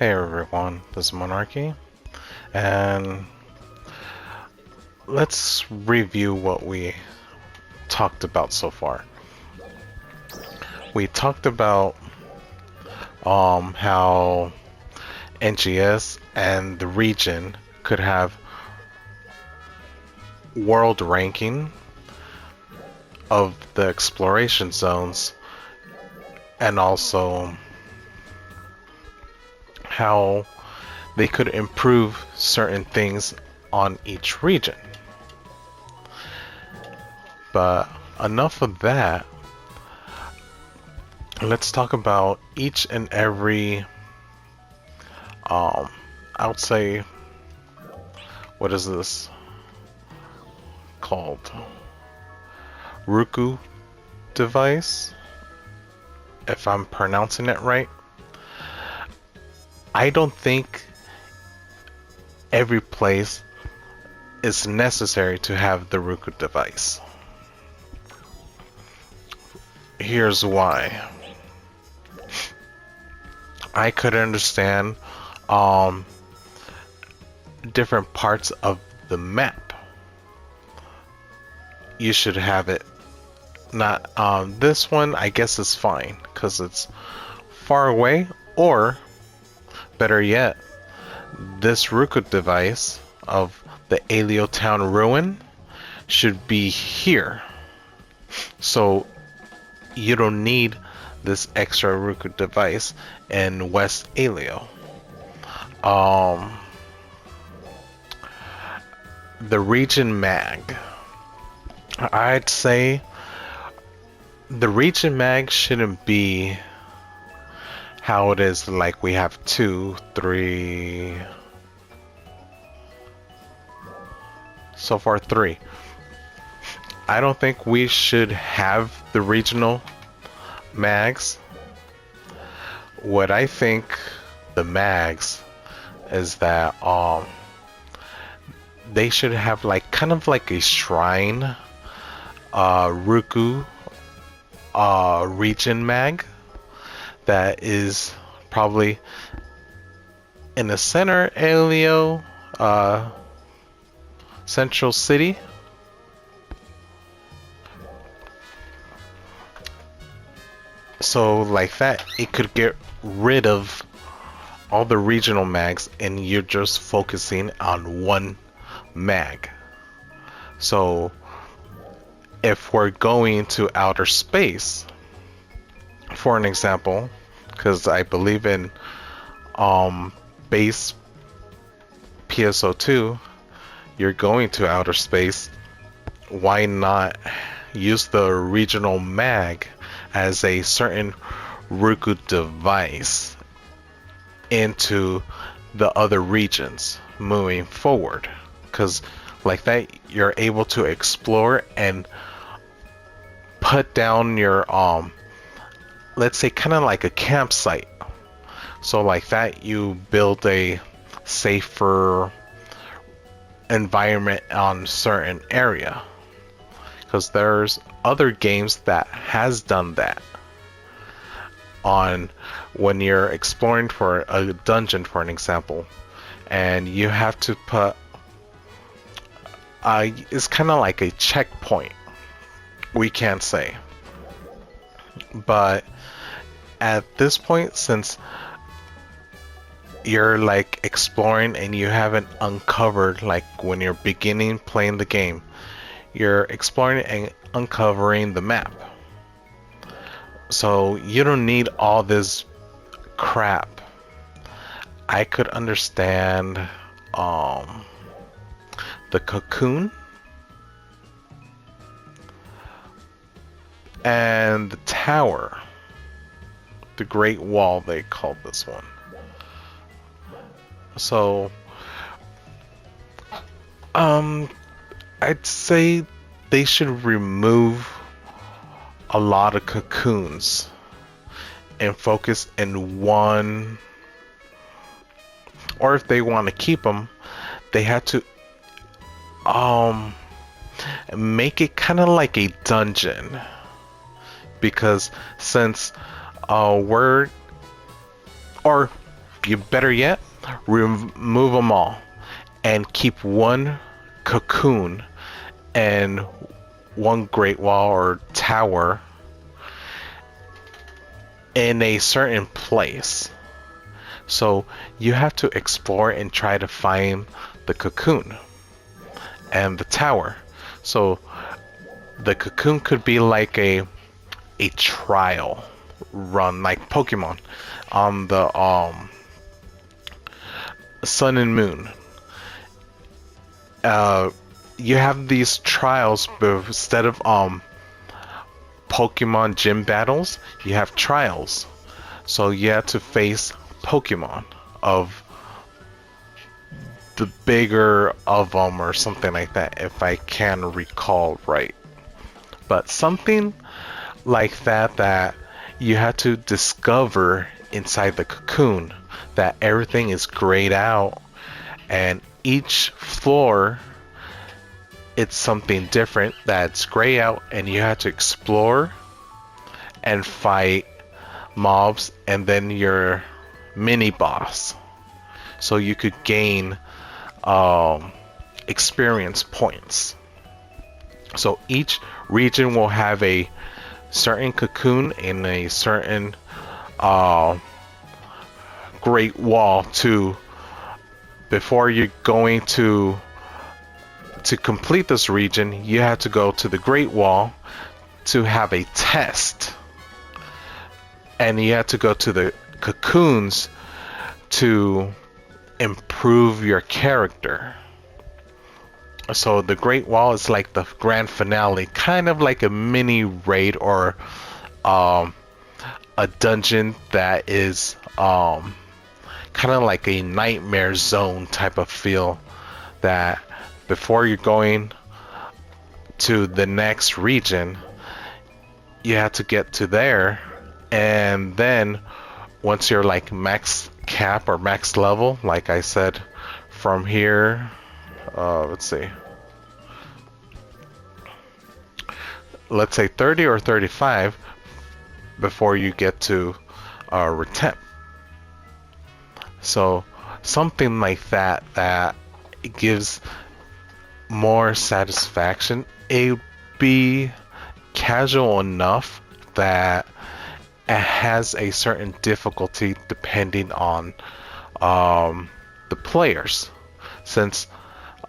Hey everyone, this is Monarchy, and let's review what we talked about so far. We talked about how NGS and the region could have world ranking of the exploration zones, and also how they could improve certain things on each region. But enough of that. Let's talk about each and every I would say, what is this called? Roku device, if I'm pronouncing it right. I don't think every place is necessary to have the Roku device. Here's why. I could understand different parts of the map. You should have it. Not this one, I guess is fine because it's far away, or better yet, this Roku device of the Alio Town ruin should be here. So you don't need this extra Roku device in West Alio. The region mag. I'd say the region mag shouldn't be how it is, like we have 2, 3, so far 3. I don't think we should have the regional mags. What I think the mags is that they should have like kind of like a shrine Roku region mag that is probably in the center Alio central city. So like that, it could get rid of all the regional mags and you're just focusing on one mag. So if we're going to outer space, for an example, because I believe in base PSO2, you're going to outer space, why not use the regional mag as a certain Roku device into the other regions moving forward? Because like that, you're able to explore and put down your let's say kind of like a campsite. So like that, you build a safer environment on certain area, because there's other games that has done that. On when you're exploring for a dungeon, for an example, and you have to put it's kind of like a checkpoint, we can't say, but at this point, since you're like exploring and you haven't uncovered, like when you're beginning playing the game, you're exploring and uncovering the map, so you don't need all this crap. I could understand the cocoon and the tower, the Great Wall they called this one. So I'd say they should remove a lot of cocoons and focus in one, or if they want to keep them, they have to make it kind of like a dungeon, because since we're, or you better yet, remove them all and keep one cocoon and one Great Wall or tower in a certain place. So you have to explore and try to find the cocoon and the tower. So the cocoon could be like a trial run, like Pokemon on the Sun and Moon. You have these trials, but instead of Pokemon gym battles, you have trials. So you have to face Pokemon of the bigger of them or something like that, if I can recall right. But something like that you have to discover inside the cocoon, that everything is grayed out, and each floor it's something different that's gray out, and you have to explore and fight mobs and then your mini boss, so you could gain experience points. So each region will have a certain cocoon and a certain Great Wall to, before you're going to complete this region, you have to go to the Great Wall to have a test, and you have to go to the cocoons to improve your character. So the Great Wall is like the grand finale, kind of like a mini raid or a dungeon that is kind of like a nightmare zone type of feel, that before you're going to the next region, you have to get to there, and then once you're like max cap or max level, like I said, from here, let's see, let's say 30 or 35 before you get to Retemp. So something like that gives more satisfaction. It be casual enough that it has a certain difficulty depending on the players, since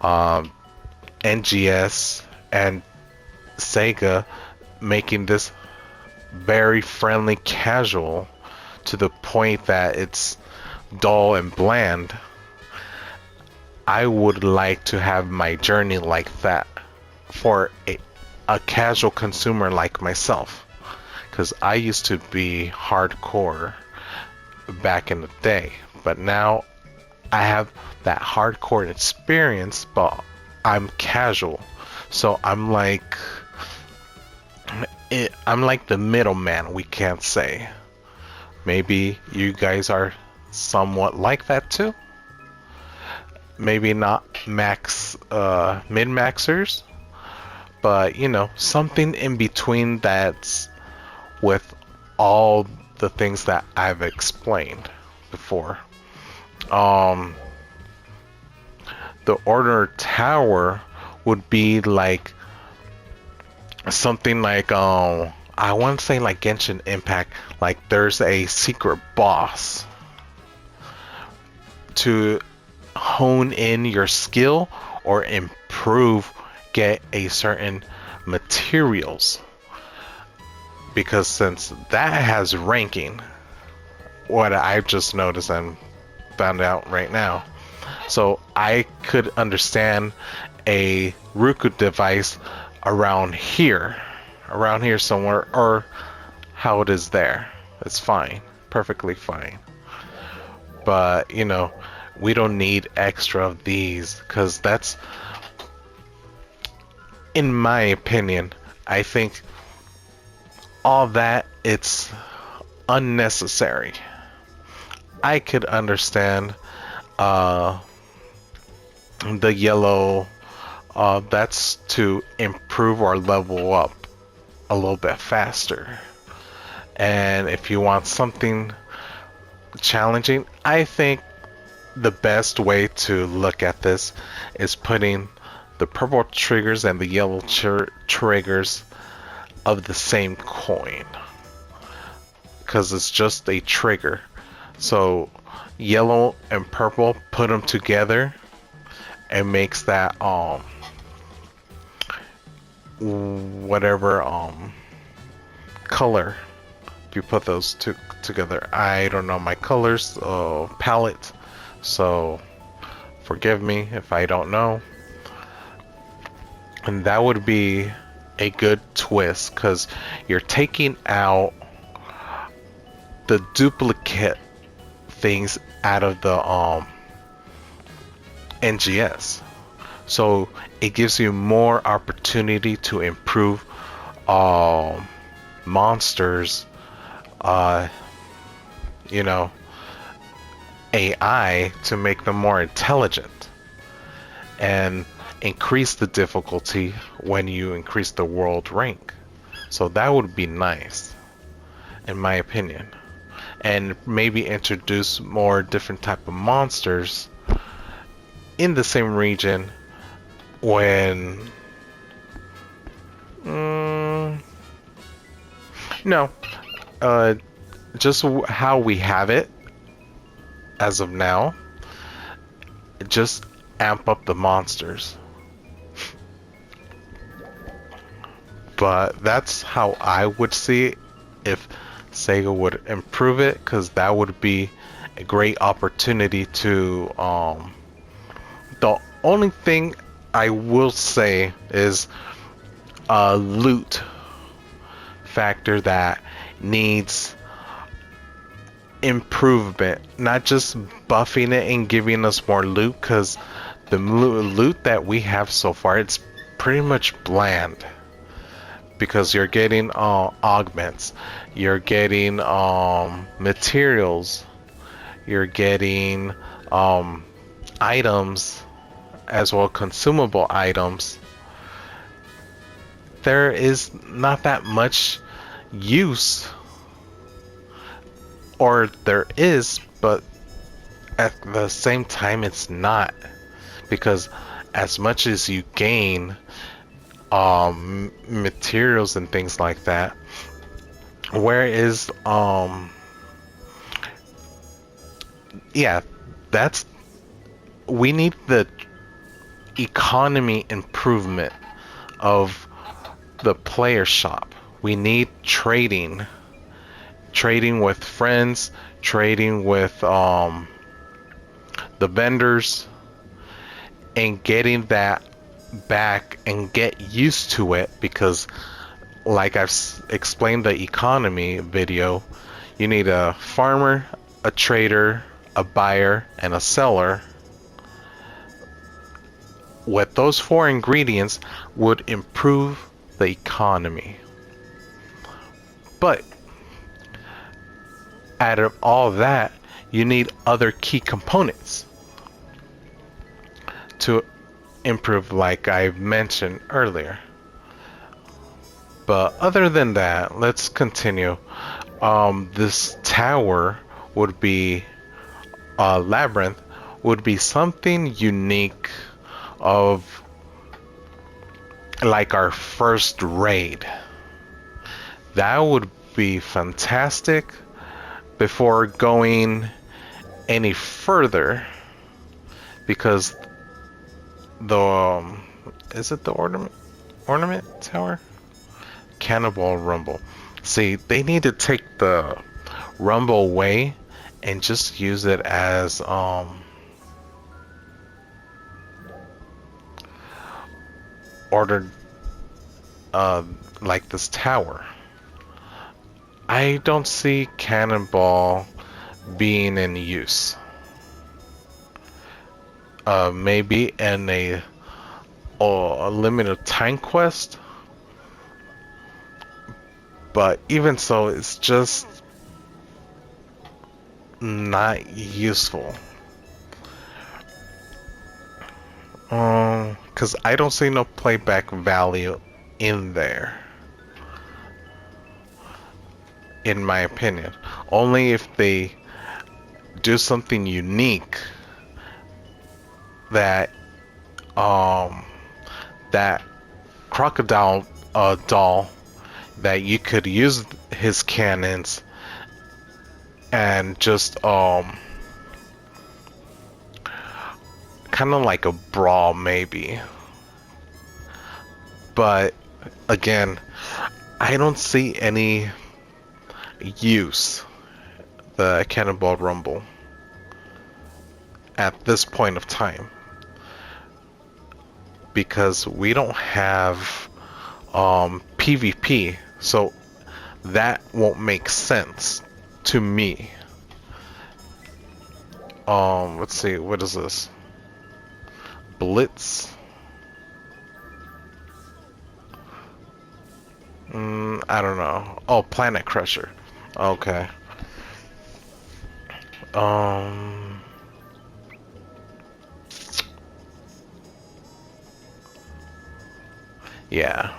NGS and Sega making this very friendly casual to the point that it's dull and bland. I would like to have my journey like that for a casual consumer like myself, because I used to be hardcore back in the day, but now I have that hardcore experience, but I'm casual. So I'm like the middleman, we can't say. Maybe you guys are somewhat like that too. Maybe not min-maxers, but you know, something in between that's with all the things that I've explained before. The Order Tower would be like something like I want to say like Genshin Impact, like there's a secret boss to hone in your skill or improve, get a certain materials, because since that has ranking, what I've just noticed and found out right now, so I could understand a Ruku device around here somewhere, or how it is there. It's fine, perfectly fine. But you know, we don't need extra of these, because that's, in my opinion, I think all that, it's unnecessary. I could understand the yellow, that's to improve or level up a little bit faster. And if you want something challenging. I think the best way to look at this is putting the purple triggers and the yellow triggers of the same coin, because it's just a trigger. So yellow and purple, put them together and makes that whatever color. If you put those two together, I don't know my colors palette, so forgive me if I don't know. And that would be a good twist, because you're taking out the duplicate things out of the NGS. So it gives you more opportunity to improve monsters, you know, AI, to make them more intelligent and increase the difficulty when you increase the world rank. So that would be nice, in my opinion. And maybe introduce more different type of monsters in the same region when no, just how we have it as of now. Just amp up the monsters. But that's how I would see it if Sega would improve it, because that would be a great opportunity to the only thing I will say is a loot factor that needs improvement, not just buffing it and giving us more loot, because the loot that we have so far, it's pretty much bland, because you're getting augments, you're getting materials, you're getting items, as well consumable items. There is not that much use, or there is, but at the same time it's not, because as much as you gain materials and things like that, where is yeah, that's, we need the economy improvement of the player shop. We need trading with friends, trading with the vendors, and getting that back and get used to it, because like I've explained the economy video, you need a farmer, a trader, a buyer, and a seller. With those four ingredients would improve the economy. But out of all that, you need other key components to improve, like I mentioned earlier. But other than that, let's continue. This tower would be labyrinth would be something unique, of like our first raid. That would be fantastic. Before going any further, because the is it the ornament tower? Cannonball Rumble. See, they need to take the Rumble away and just use it as ordered, like this tower. I don't see Cannonball being in use. Maybe in a limited time quest, but even so, it's just not useful. Because I don't see no playback value in there, in my opinion. Only if they do something unique that that crocodile doll, that you could use his cannons and just kind of like a brawl maybe. But again, I don't see any use the Cannonball Rumble at this point of time, because we don't have PvP, so that won't make sense to me. Let's see, what is this? Blitz? I don't know. Oh, Planet Crusher. Okay. Yeah.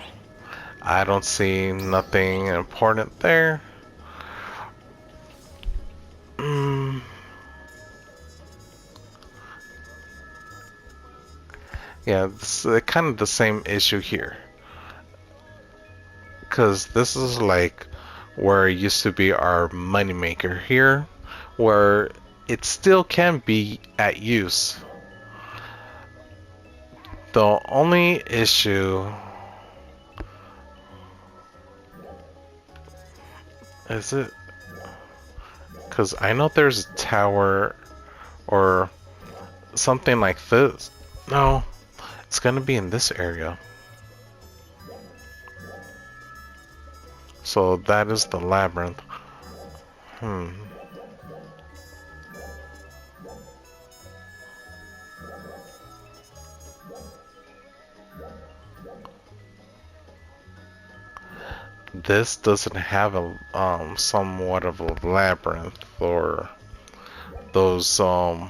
I don't see nothing important there. Yeah, it's kind of the same issue here. Because this is like where it used to be our moneymaker here, where it still can be at use. The only issue is it, because I know there's a tower or something like this. No, it's gonna be in this area. So that is the labyrinth. This doesn't have a somewhat of a labyrinth or those so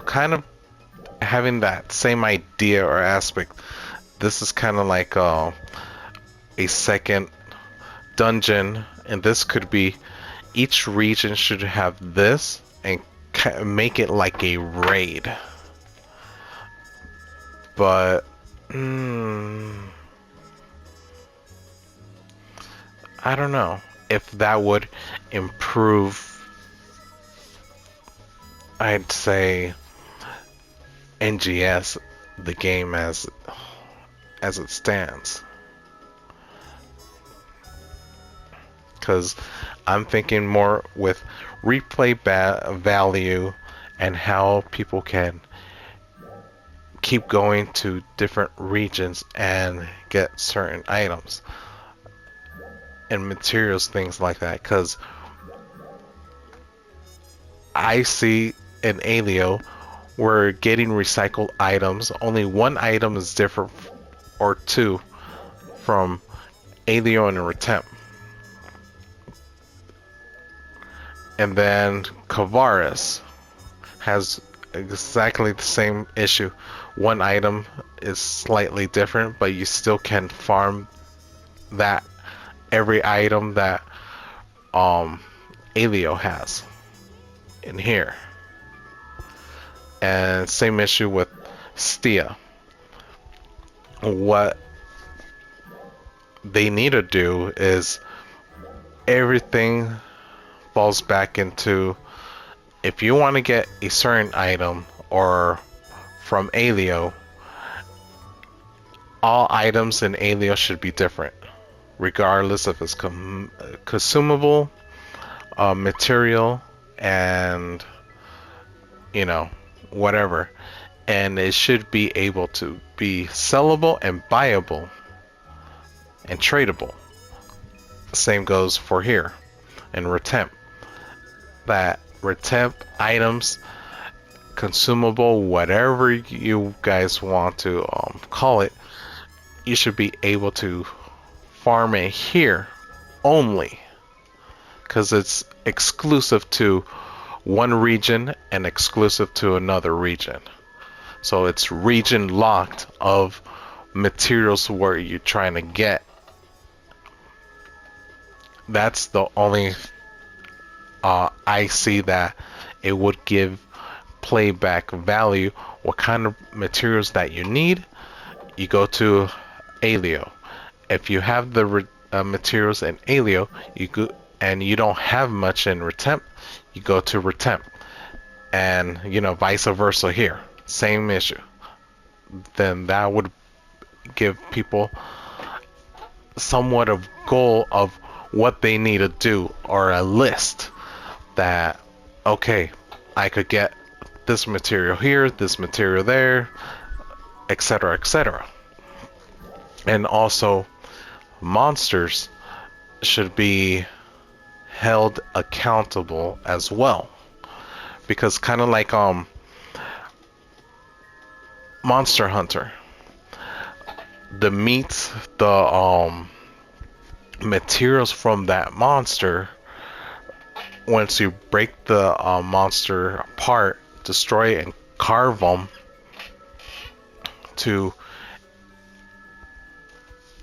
kind of having that same idea or aspect. This is kind of like a second dungeon, and this could be, each region should have this and make it like a raid. But I don't know if that would improve, I'd say, NGS, the game as it stands. Because I'm thinking more with replay value and how people can keep going to different regions and get certain items and materials, things like that. Because I see in Alio, we're getting recycled items. Only one item is different, or two, from Alio and Retemp. And then Kavaris has exactly the same issue. One item is slightly different, but you still can farm that every item that Alio has in here. And same issue with Stia. What they need to do is, everything falls back into, if you want to get a certain item or from Alio, all items in Alio should be different, regardless if it's consumable, material, and whatever. And it should be able to be sellable and buyable and tradable. Same goes for here in Retemp. That Retemp items, consumable, whatever you guys want to call it, you should be able to farm it here only, because it's exclusive to one region and exclusive to another region. So it's region locked of materials where you're trying to get. That's the only I see that it would give playback value. What kind of materials that you need, you go to Alio. If you have the materials in Alio, you go, and you don't have much in Retemp, you go to Retemp. And vice versa here, same issue. Then that would give people somewhat of goal of what they need to do, or a list that, okay, I could get this material here, this material there, etc., etc. And also, monsters should be held accountable as well, because kind of like Monster Hunter, the meat, the materials from that monster, once you break the monster apart, destroy it and carve them to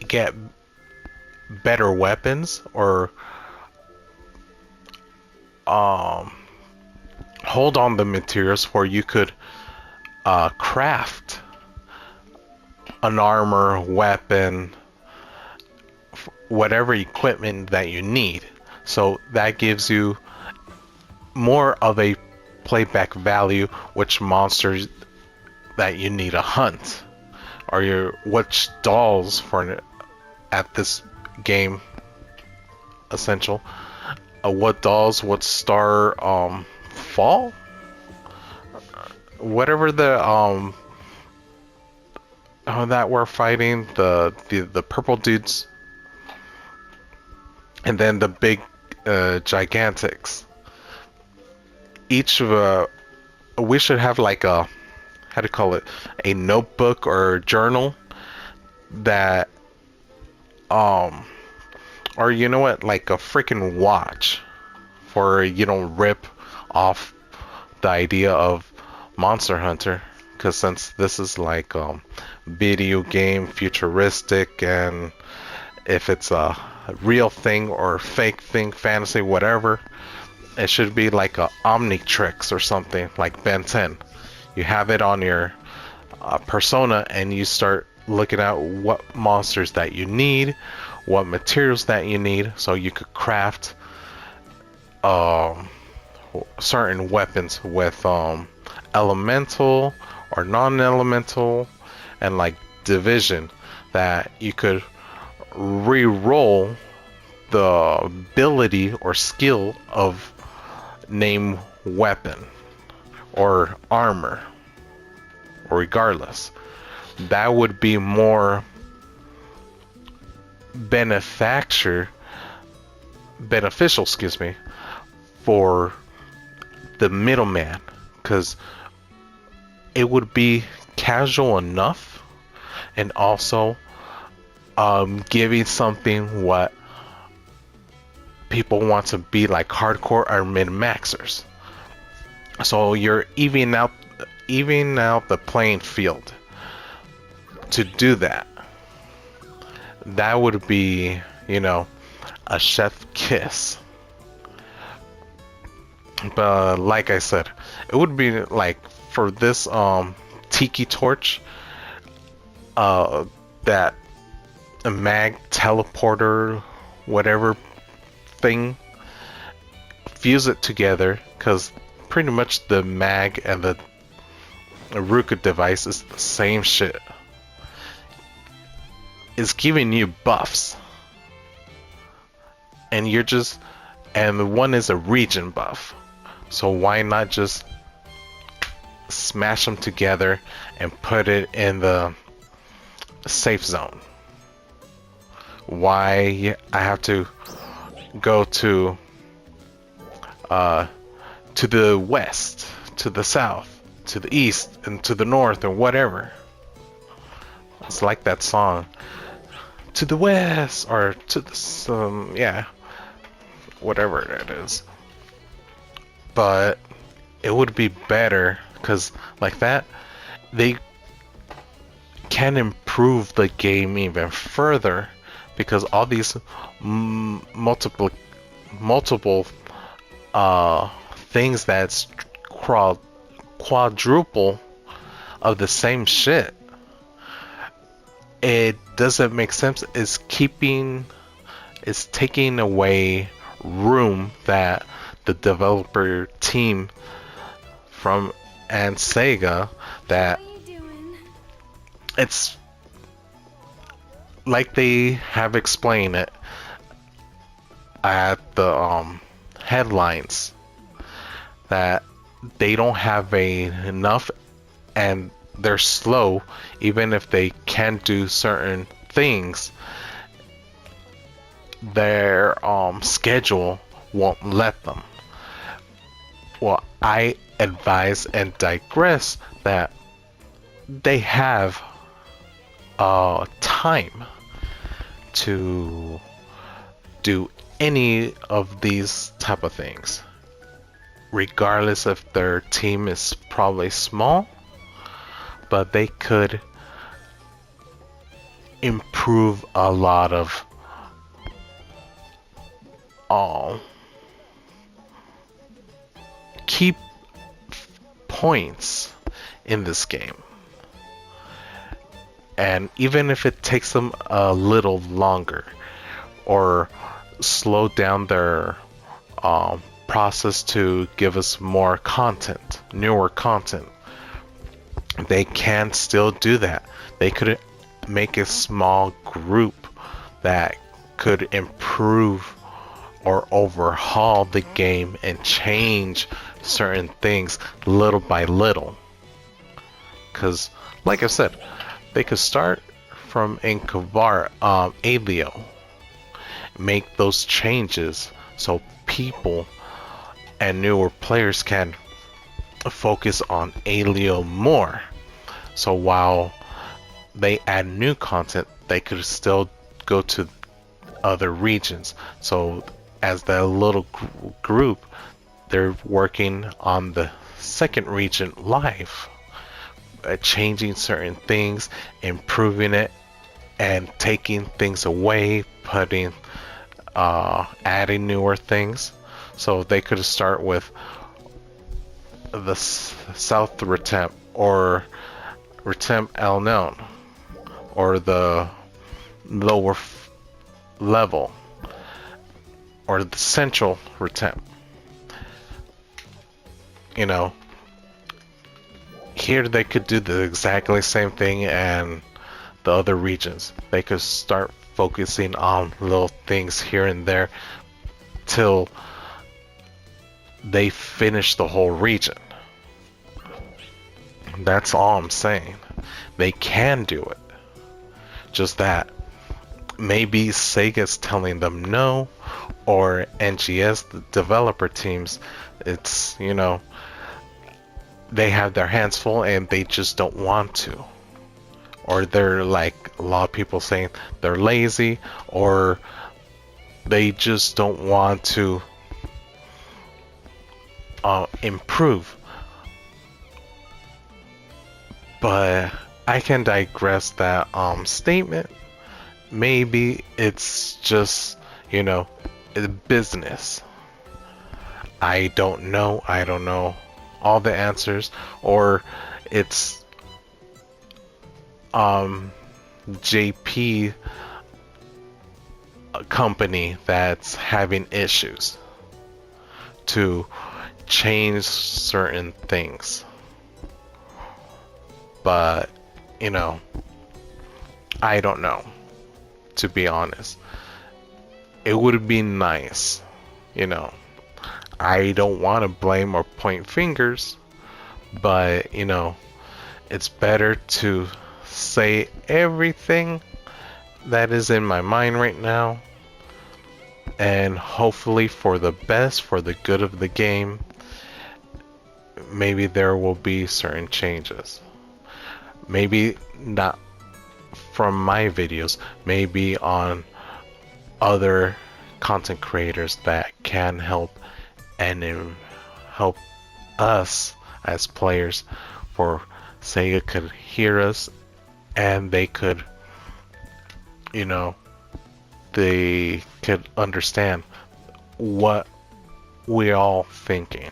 get better weapons, or hold on the materials where you could craft an armor, weapon, whatever equipment that you need. So that gives you more of a playback value, which monsters that you need to hunt, or which dolls for at this game essential. What dolls, what star fall, whatever the that we're fighting, the purple dudes, and then the big gigantics. Each of we should have like a, how to call it, a notebook or a journal that or you know what, like a freaking watch, for you don't rip off the idea of Monster Hunter, because since this is like video game futuristic, and if it's a real thing or fake thing, fantasy, whatever, it should be like a Omnitrix or something like Ben 10. You have it on your persona, and you start looking at what monsters that you need, what materials that you need, so you could craft certain weapons with elemental or non-elemental, and like division, that you could re-roll the ability or skill of name weapon or armor, or regardless. That would be more beneficial, excuse me, for the middleman, because it would be casual enough, and also giving something what people want to be like hardcore or min-maxers. So you're evening out the playing field to do that. That would be, a chef kiss. But like I said, it would be like for this tiki torch, that a mag teleporter, whatever thing, fuse it together, because pretty much the mag and the Ruka device is the same shit. It's giving you buffs, and and one is a region buff, so why not just smash them together and put it in the safe zone? Why I have to go to the west, to the south, to the east, and to the north, or whatever? It's like that song, to the west, or to the yeah, whatever it is. But it would be better, because like that, they can improve the game even further, because all these multiple things that's quadruple of the same shit, it doesn't make sense. It's taking away room that the developer team from and Sega, that it's like they have explained it at the headlines, that they don't have enough, and they're slow. Even if they can do certain things, their schedule won't let them. Well, I advise and digress that they have time to do any of these type of things, regardless if their team is probably small, but they could improve a lot of key points in this game. And even if it takes them a little longer, or slow down their process to give us more content, newer content, they can still do that. They could make a small group that could improve or overhaul the game and change certain things little by little. Because, like I said, they could start from Inkavar, Alio, make those changes so people and newer players can focus on Alio more. So while they add new content, they could still go to other regions. So as the little group, they're working on the second region live, changing certain things, improving it, and taking things away, adding newer things. So they could start with the South Retemp, or Retemp El Known, or the lower level, or the Central Retemp. You know, here they could do the exactly same thing, and the other regions, they could start focusing on little things here and there till they finish the whole region. That's all I'm saying. They can do it. Just that maybe Sega's telling them no, or NGS, the developer teams, it's, you know, they have their hands full and they just don't want to. Or they're, like a lot of people saying, they're lazy, or they just don't want to improve. But I can digress that statement. Maybe it's just, you know, a business. I don't know. I don't know all the answers, or it's JP company that's having issues to change certain things. But, you know, I don't know, to be honest. It would be nice, you know. I don't want to blame or point fingers, but, you know, it's better to say everything that is in my mind right now, and hopefully for the best, for the good of the game, maybe there will be certain changes. Maybe not from my videos, maybe on other content creators that can help and help us as players, for Sega could hear us and they could, you know, they could understand what we're all thinking.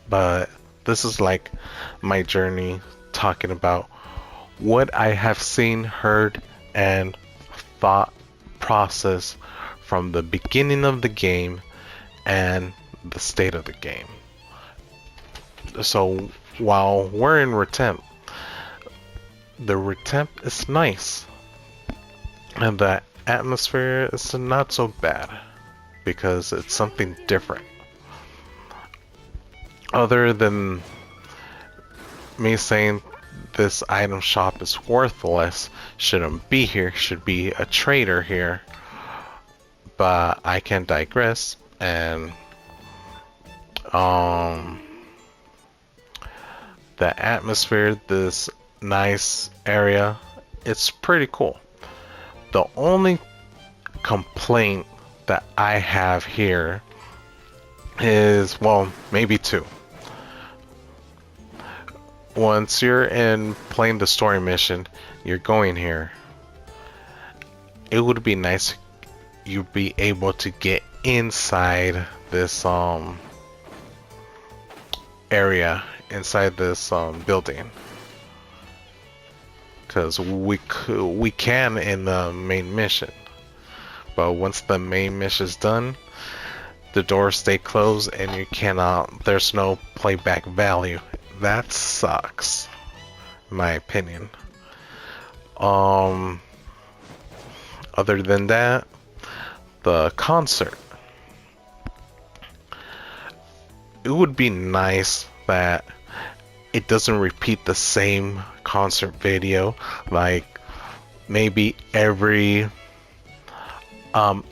But this is like my journey talking about what I have seen, heard, and thought process from the beginning of the game and the state of the game. So while we're in Retemp, the Retemp is nice, and the atmosphere is not so bad because it's something different. Other than me saying this item shop is worthless, shouldn't be here, should be a trader here, but I can digress. And the atmosphere, this nice area, it's pretty cool. The only complaint that I have here is, well, maybe two. Once you're in playing the story mission, you're going here, it would be nice you'd be able to get inside this area, inside this building, because we can in the main mission, but once the main mission is done, the doors stay closed and you cannot, there's no playback value. That sucks, in my opinion. Other than that, the concert, it would be nice that it doesn't repeat the same concert video, like maybe every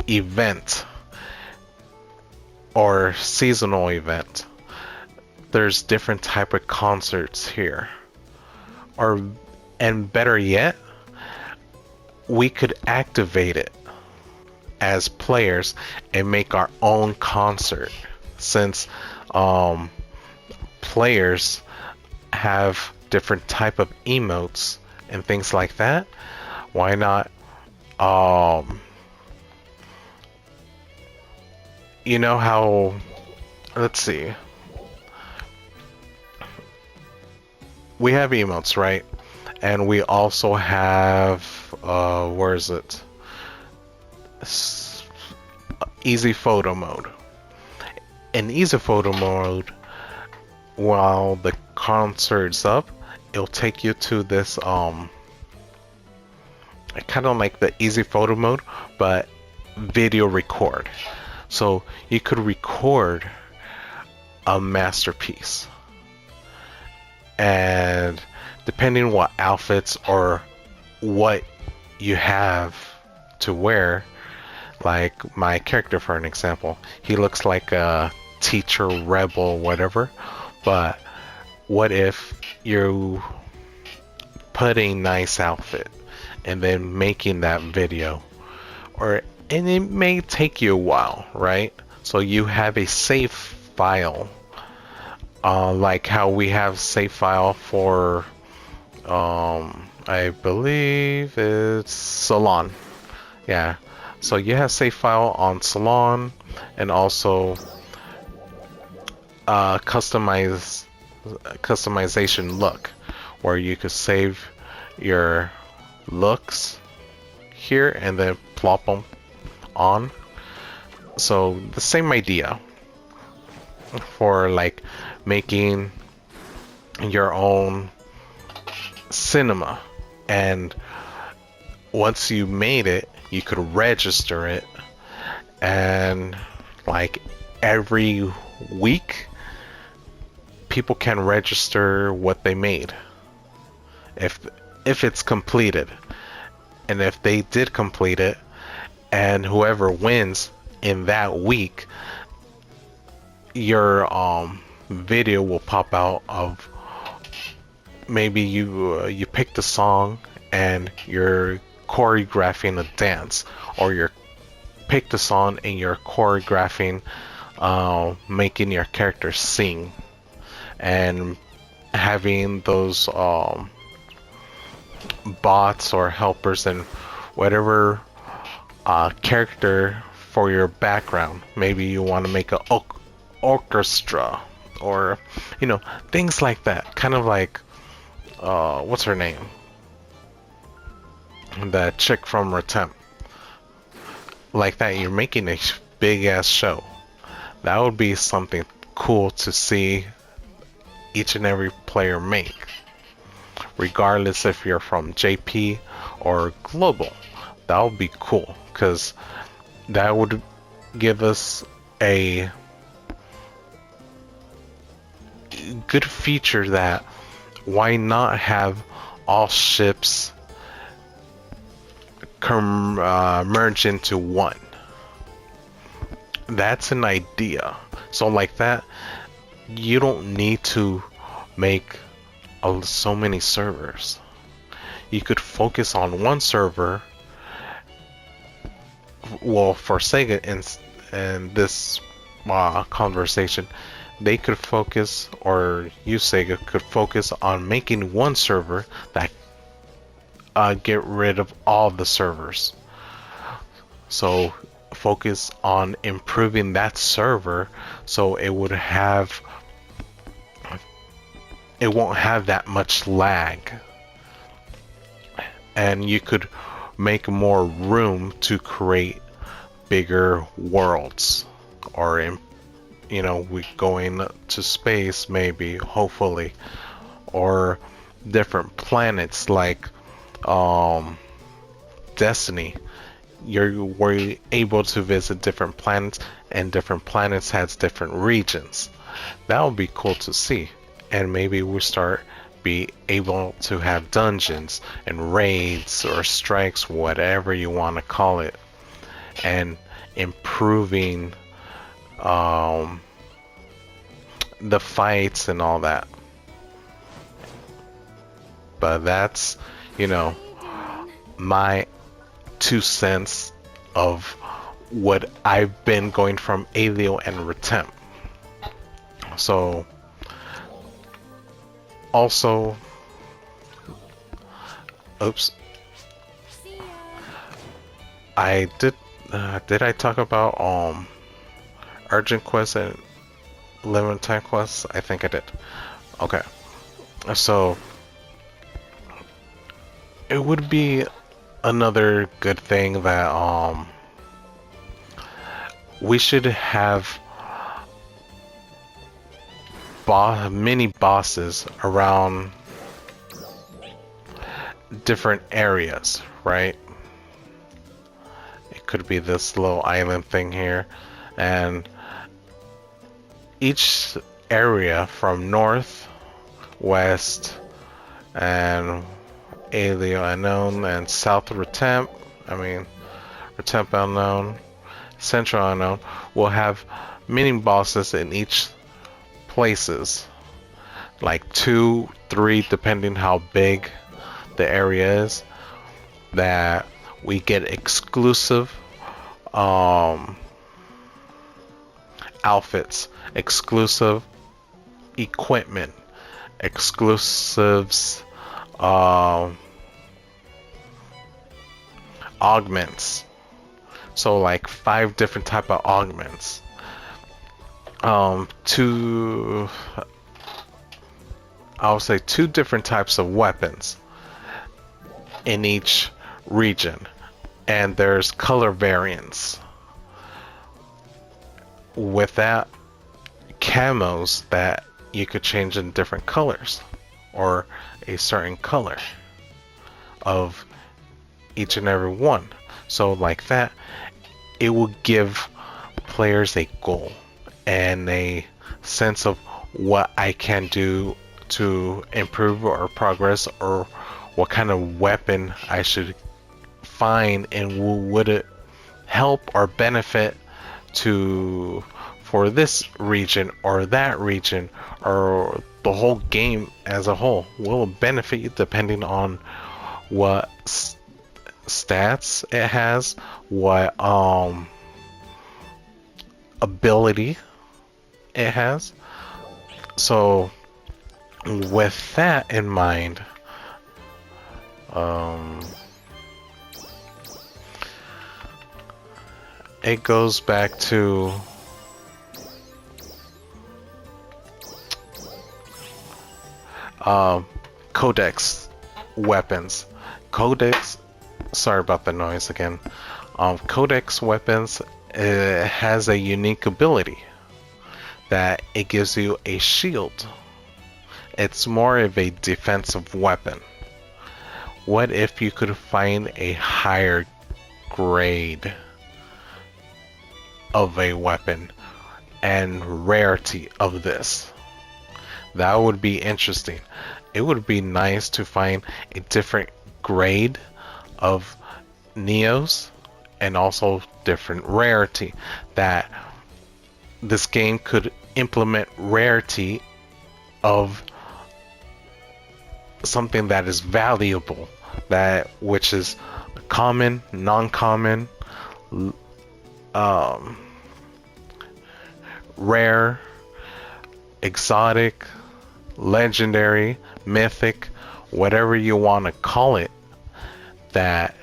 event or seasonal event, there's different type of concerts here. And better yet, we could activate it as players and make our own concert, since players have different type of emotes and things like that. Why not you know how, let's see, we have emotes, right? And we also have where is it, easy photo mode. In easy photo mode, while the concert's up, it'll take you to this kind of like the easy photo mode, but video record. So you could record a masterpiece, and depending what outfits or what you have to wear, like my character, for an example, he looks like a teacher, rebel, whatever. But what if you put a nice outfit and then making that video, and it may take you a while, right? So you have a save file, like how we have save file for I believe it's Salon. Yeah, so you have save file on Salon, and also customization look, where you could save your looks here and then plop them on. So the same idea for like making your own cinema, and once you made it, you could register it, and like every week people can register what they made if it's completed. And if they did complete it, and whoever wins in that week, your video will pop out of, maybe you picked a song and you're choreographing a dance, or you're picked a song and you're choreographing making your character sing, and having those bots or helpers and whatever character for your background. Maybe you want to make an orchestra, or things like that. Kind of like what's her name? That chick from Retemp. Like that, you're making a big ass show. That would be something cool to see each and every player make, regardless if you're from JP or global. That would be cool, because that would give us a good feature that why not have all ships merge into one. That's an idea. So like that, you don't need to make so many servers. You could focus on one server. Well, for Sega in this conversation, they could focus, or you Sega could focus on making one server that get rid of all the servers. So focus on improving that server so it won't have that much lag, and you could make more room to create bigger worlds, or we going to space, maybe, hopefully, or different planets like Destiny. We're able to visit different planets, and different planets has different regions. That would be cool to see, and maybe we start be able to have dungeons and raids or strikes, whatever you want to call it, and improving the fights and all that. But that's my 2 cents of what I've been going from Alio and Retemp. So also, oops, I did I talk about urgent quests and limited time quests? I think I did. Okay, so it would be another good thing that we should have mini bosses around different areas, right? It could be this little island thing here, and each area from north, west, and Alio unknown, and south Retemp, Retemp unknown, central unknown, will have mini bosses in each places, like 2, 3, depending how big the area is, that we get exclusive outfits, exclusive equipment, exclusives, augments. So like 5 different type of augments. I would say 2 different types of weapons in each region, and there's color variants. With that, camos that you could change in different colors, or a certain color of each and every one. So like that, it will give players a goal and a sense of what I can do to improve or progress, or what kind of weapon I should find, and would it help or benefit for this region or that region, or the whole game as a whole. Will it benefit you depending on what stats it has, what ability it has. So with that in mind, it goes back to codex weapons. Codex, sorry about the noise again. Codex weapons has a unique ability that it gives you a shield. It's more of a defensive weapon. What if you could find a higher grade of a weapon and rarity of this? That would be interesting. It would be nice to find a different grade of Neos and also different rarity, that this game could implement rarity of something that is valuable, that which is common, non-common, rare, exotic, legendary, mythic, whatever you want to call it, that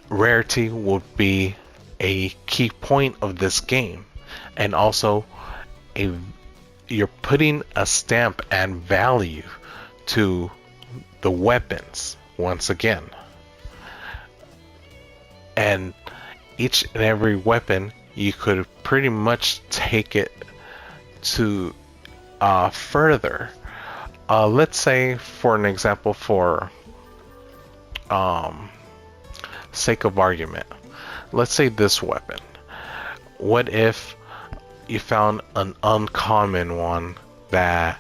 rarity would be a key point of this game. And also you're putting a stamp and value to the weapons once again. And each and every weapon, you could pretty much take it to further. Let's say, for an example, for sake of argument, let's say this weapon. What if you found an uncommon one that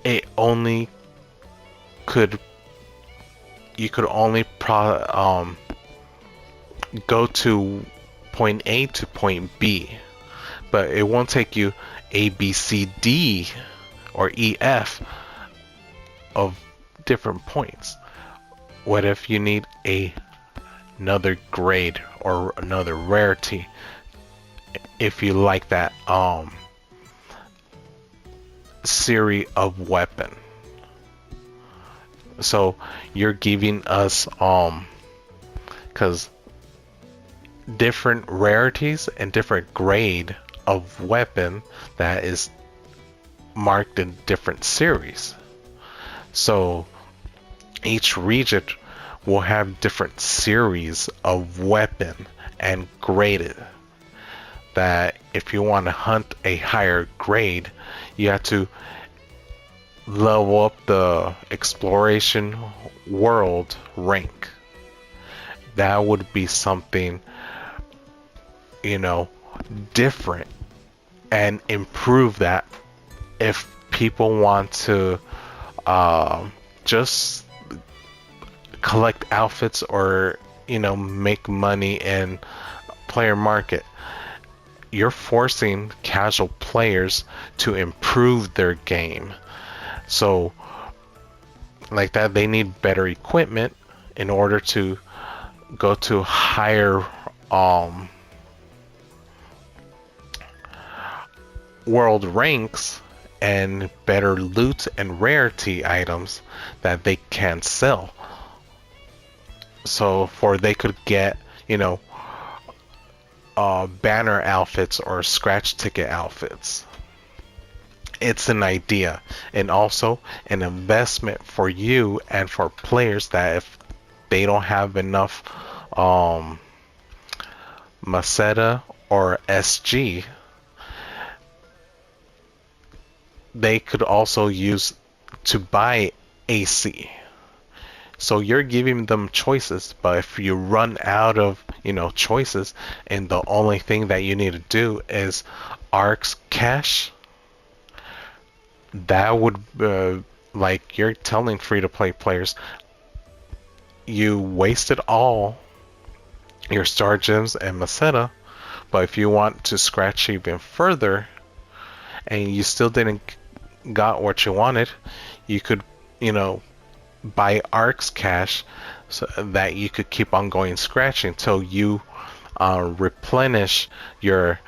it only you could only go to point A to point B, but it won't take you A, B, C, D, or E, F of different points. What if you need another grade or another rarity, if you like that series of weapon? So you're giving us because different rarities and different grade of weapon that is marked in different series. So each region will have different series of weapon and graded, that if you want to hunt a higher grade, you have to level up the exploration world rank. That would be something, different, and improve that if people want to just collect outfits or make money in player market. You're forcing casual players to improve their game. So like that, they need better equipment in order to go to higher world ranks and better loot and rarity items that they can sell. So they could get banner outfits or scratch ticket outfits. It's an idea, and also an investment for you and for players, that if they don't have enough Meseta or SG, they could also use to buy AC. So you're giving them choices, but if you run out of choices, and the only thing that you need to do is ARX cash, that would like you're telling free-to-play players, you wasted all your star gems and Meseta, but if you want to scratch even further and you still didn't got what you wanted, you could buy ARX cash so that you could keep on going scratching until you replenish your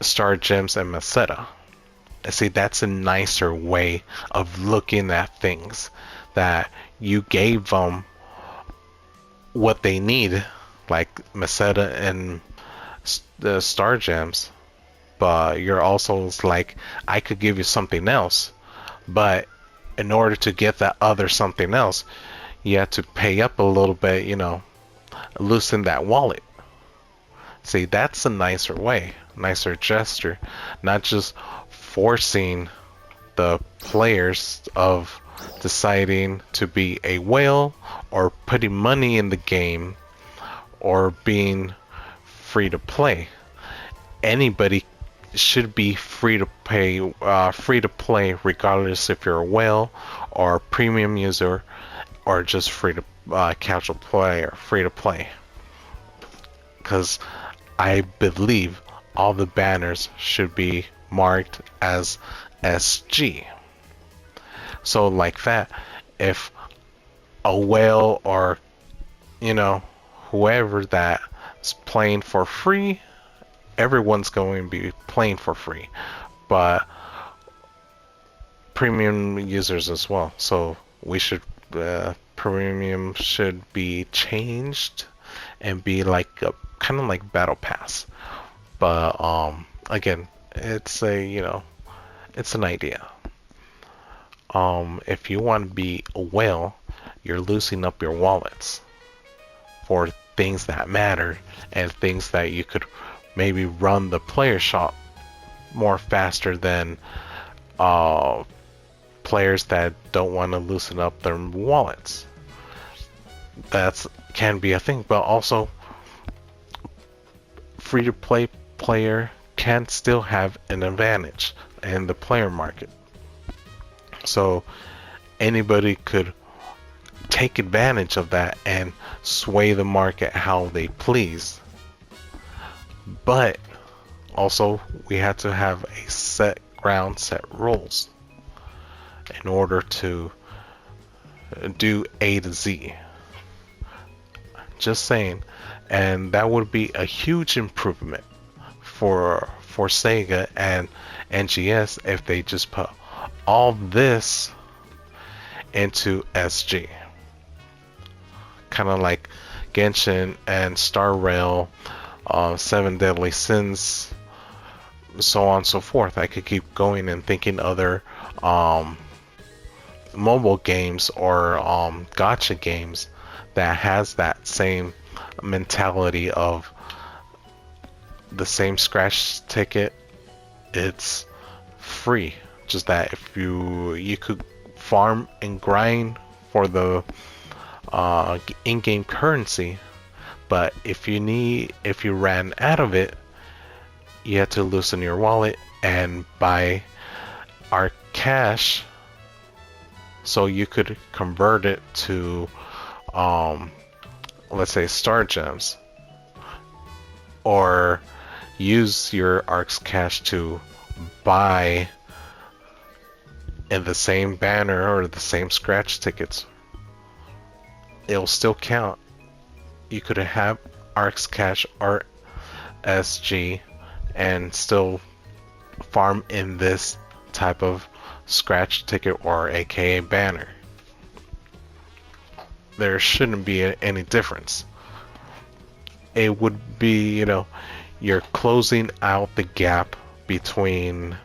star gems and Meseta. See, that's a nicer way of looking at things, that you gave them what they need, like Meseta and the star gems, but you're also like, I could give you something else, but in order to get that other something else, you have to pay up a little bit, loosen that wallet. See, that's a nicer way, nicer gesture, not just forcing the players of deciding to be a whale or putting money in the game or being free to play. Anybody should be free to play, regardless if you're a whale or a premium user or just free to casual player, free to play. Because I believe all the banners should be marked as SG. So like that, if a whale or whoever that's playing for free, everyone's going to be playing for free, but premium users as well. So we should premium should be changed and be like a kind of like battle pass. But again, it's it's an idea. If you want to be a whale, you're loosening up your wallets for things that matter and things that you could maybe run the player shop more faster than players that don't want to loosen up their wallets. That can be a thing, but also free to play player can still have an advantage in the player market. So anybody could take advantage of that and sway the market how they please. But also we have to have a set rules in order to do A to Z. Just saying. And that would be a huge improvement for Sega and NGS if they just put all this into SG. Kind of like Genshin and Star Rail, Seven Deadly Sins, so on and so forth. I could keep going and thinking other mobile games or gacha games that has that same mentality of the same scratch ticket. It's free, just that if you could farm and grind for the in-game currency, but if you ran out of it, you had to loosen your wallet and buy our cash so you could convert it to let's say star gems, or use your Arc's cash to buy in the same banner or the same scratch tickets. It'll still count. You could have Arc's cash or SG and still farm in this type of scratch ticket or aka banner. There shouldn't be any difference. It would be, you're closing out the gap between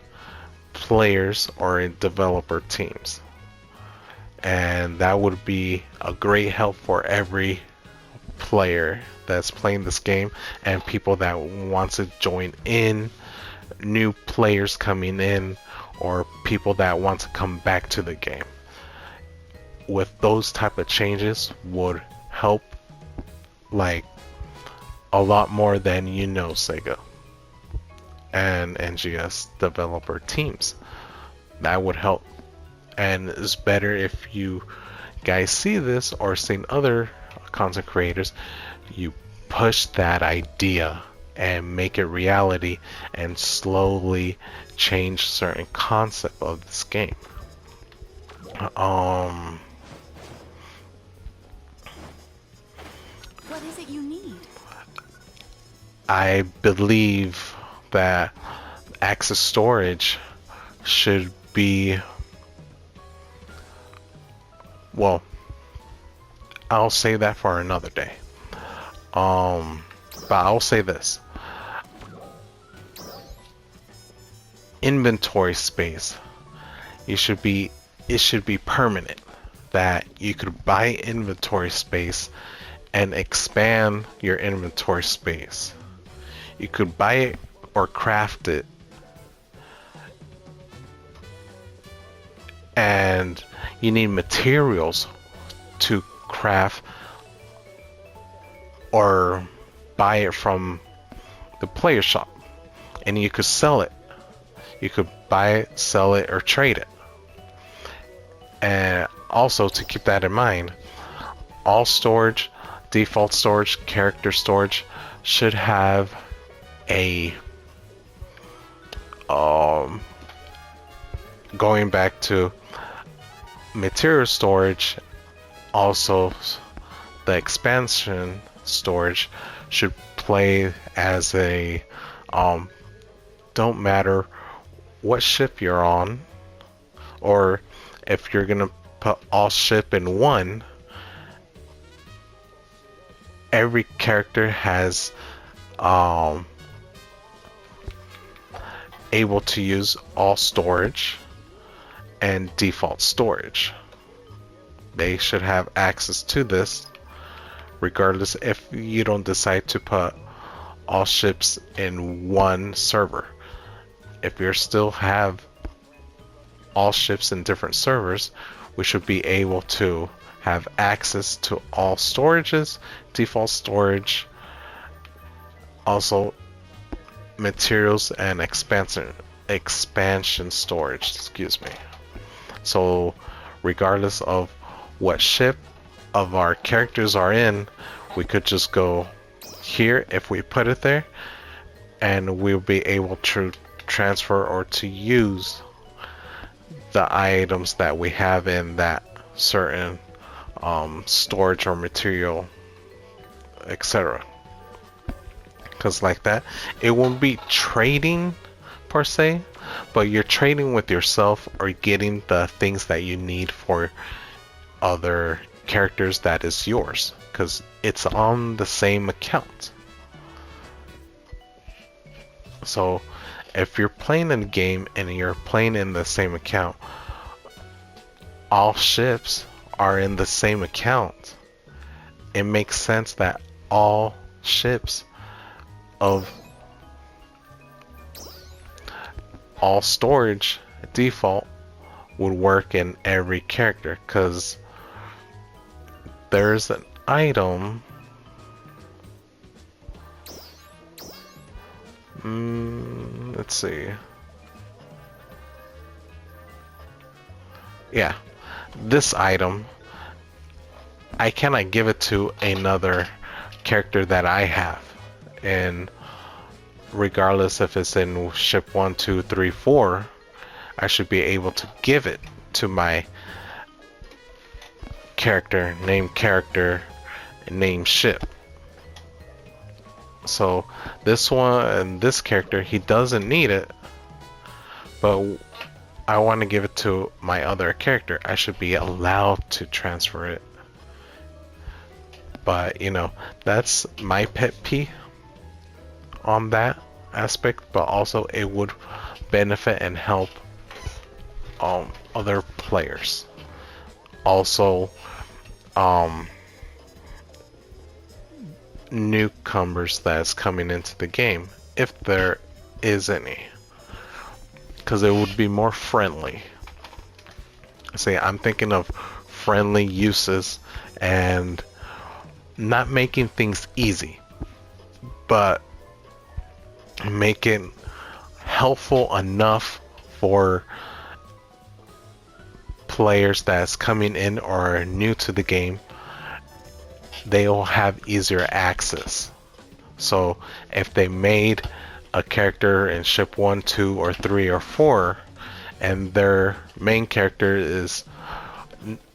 players or developer teams. And that would be a great help for every player that's playing this game and people that want to join in, new players coming in, or people that want to come back to the game. With those type of changes would help like a lot more than Sega and NGS developer teams. That would help, and it's better if you guys see this or seen other content creators, you push that idea and make it reality and slowly change certain concept of this game. What is it you need? I believe that access storage should be, well, I'll say that for another day. But I'll say this. inventory space. It should be permanent, that you could buy inventory space and expand your inventory space. You could buy it or craft it, and you need materials to craft or buy it from the player shop, and you could sell it. You could buy it, sell it, or trade it. And also, to keep that in mind, all storage, default storage, character storage should have a going back to material storage. Also, the expansion storage should play as a don't matter what ship you're on, or if you're gonna put all ship in one, every character has able to use all storage and default storage. They should have access to this, regardless if you don't decide to put all ships in one server. If you still have all ships in different servers, we should be able to have access to all storages, default storage, also materials and expansion storage, excuse me. So regardless of what ship of our characters are in, we could just go here if we put it there, and we'll be able to transfer or to use the items that we have in that certain storage or material, etc. Because like that, it won't be trading per se, but you're trading with yourself or getting the things that you need for other characters that is yours, because it's on the same account. So if you're playing in a game and you're playing in the same account, all ships are in the same account. It makes sense that all ships of all storage default would work in every character, because there's an item. Let's see. Yeah, this item, I cannot give it to another character that I have, and regardless if it's in ship 1, 2, 3, 4, I should be able to give it to my character, name ship. So this one and this character, he doesn't need it, but I want to give it to my other character. I should be allowed to transfer it. But you know, that's my pet peeve on that aspect, but also it would benefit and help other players. Also, newcomers that's coming into the game, if there is any, because it would be more friendly. See, I'm thinking of friendly uses and not making things easy, but make it helpful enough for players that's coming in or are new to the game. They will have easier access. So if they made a character in ship 1, 2, or 3, or 4, and their main character is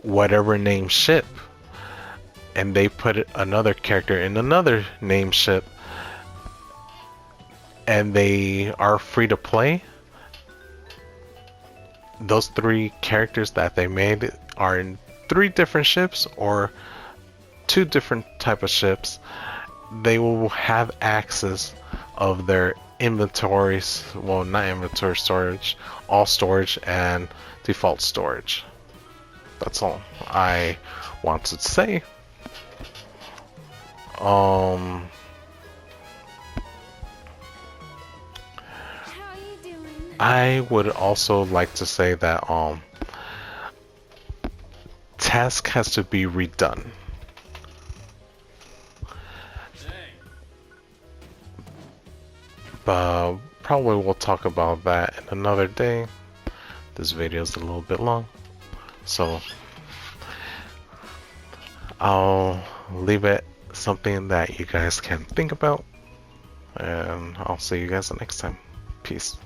whatever name ship, and they put another character in another name ship, and they are free to play, those 3 characters that they made are in 3 different ships or 2 different type of ships. They will have access of their inventories, well, not inventory storage, all storage and default storage. That's all I wanted to say. I would also like to say that task has to be redone. But probably we'll talk about that in another day. This video is a little bit long, so I'll leave it something that you guys can think about, and I'll see you guys next time. Peace.